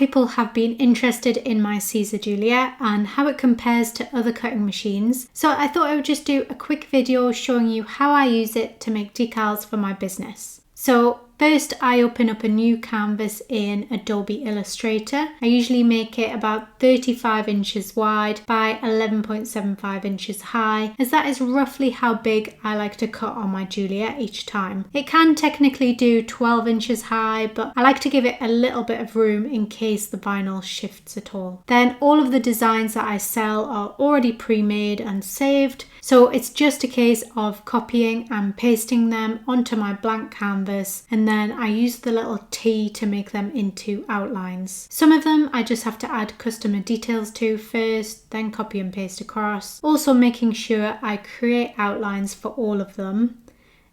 people have been interested in my Siser Juliet and how it compares to other cutting machines, so I thought I would just do a quick video showing you how I use it to make decals for my business. So first I open up a new canvas in Adobe Illustrator. I usually make it about 35 inches wide by 11.75 inches high, as that is roughly how big I like to cut on my Juliet each time. It can technically do 12 inches high, but I like to give it a little bit of room in case the vinyl shifts at all. Then all of the designs that I sell are already pre-made and saved, so it's just a case of copying and pasting them onto my blank canvas, and then I use the little T to make them into outlines. Some of them I just have to add customer details to first, then copy and paste across, also making sure I create outlines for all of them.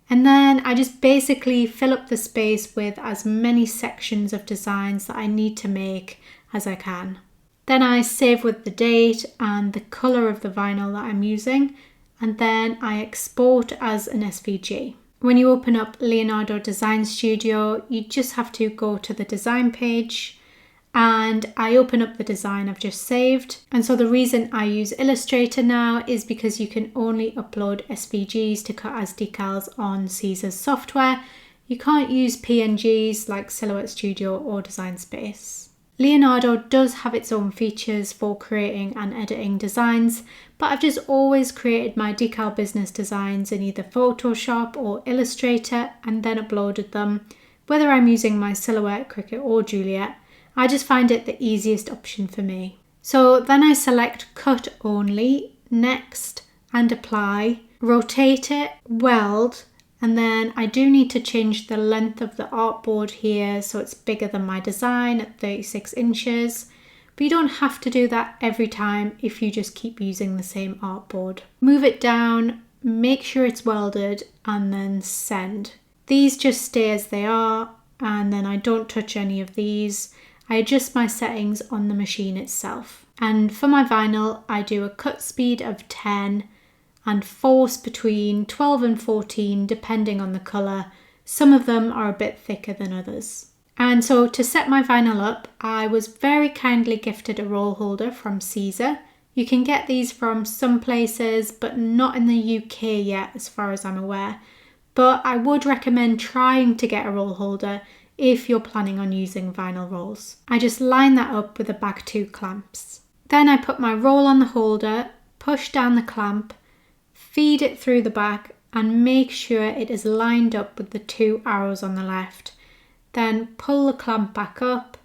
And then I just basically fill up the space with as many sections of designs that I need to make as I can. Then I save with the date and the colour of the vinyl that I'm using, and then I export as an SVG. When you open up Leonardo Design Studio, you just have to go to the design page, and I open up the design I've just saved. And so the reason I use Illustrator now is because you can only upload SVGs to cut as decals on Siser's software. You can't use PNGs like Silhouette Studio or Design Space. Leonardo does have its own features for creating and editing designs, but I've just always created my decal business designs in either Photoshop or Illustrator and then uploaded them. Whether I'm using my Silhouette, Cricut or Juliet, I just find it the easiest option for me. So then I select Cut Only, Next and Apply, rotate it, weld, and then I do need to change the length of the artboard here so it's bigger than my design at 36 inches. But you don't have to do that every time if you just keep using the same artboard. Move it down, make sure it's welded, and then send. These just stay as they are, and then I don't touch any of these. I adjust my settings on the machine itself. And for my vinyl, I do a cut speed of 10 and force between 12 and 14 depending on the colour. Some of them are a bit thicker than others. And so to set my vinyl up, I was very kindly gifted a roll holder from Siser. You can get these from some places, but not in the UK yet as far as I'm aware. But I would recommend trying to get a roll holder if you're planning on using vinyl rolls. I just line that up with the back two clamps. Then I put my roll on the holder, push down the clamp, feed it through the back and make sure it is lined up with the two arrows on the left. Then pull the clamp back up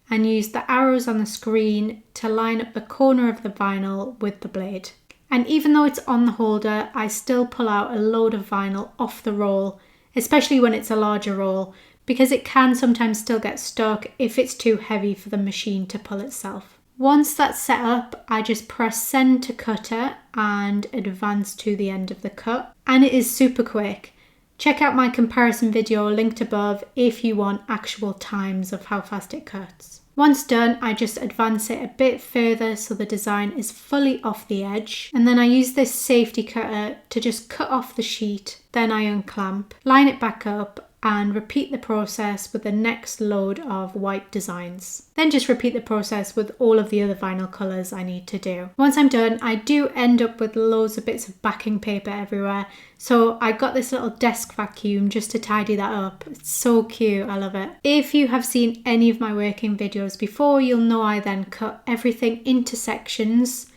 and use the arrows on the screen to line up the corner of the vinyl with the blade. And even though it's on the holder, I still pull out a load of vinyl off the roll, especially when it's a larger roll, because it can sometimes still get stuck if it's too heavy for the machine to pull itself. Once that's set up, I just press send to cutter and advance to the end of the cut. And it is super quick. Check out my comparison video linked above if you want actual times of how fast it cuts. Once done, I just advance it a bit further so the design is fully off the edge. And then I use this safety cutter to just cut off the sheet. Then I unclamp, line it back up, and repeat the process with the next load of white designs. Then just repeat the process with all of the other vinyl colours I need to do. Once I'm done, I do end up with loads of bits of backing paper everywhere, so I got this little desk vacuum just to tidy that up. It's so cute, I love it. If you have seen any of my working videos before, you'll know I then cut everything into sections,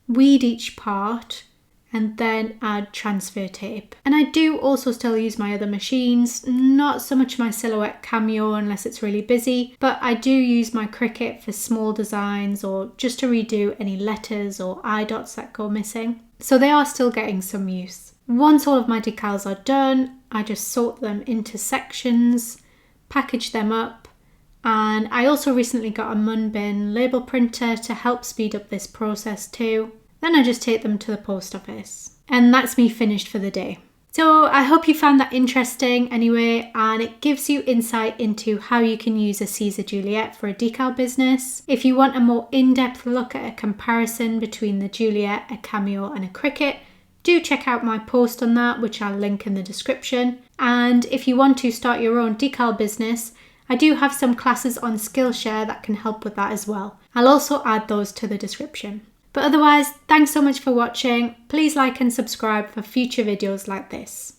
weed each part, and then add transfer tape. And I do also still use my other machines, not so much my Silhouette Cameo unless it's really busy, but I do use my Cricut for small designs or just to redo any letters or eye dots that go missing. So they are still getting some use. Once all of my decals are done, I just sort them into sections, package them up, and I also recently got a Munbin label printer to help speed up this process too. Then I just take them to the post office. And that's me finished for the day. So I hope you found that interesting anyway, and it gives you insight into how you can use a Siser Juliet for a decal business. If you want a more in-depth look at a comparison between the Juliet, a Cameo and a Cricut, do check out my post on that, which I'll link in the description. And if you want to start your own decal business, I do have some classes on Skillshare that can help with that as well. I'll also add those to the description. But otherwise, thanks so much for watching. Please like and subscribe for future videos like this.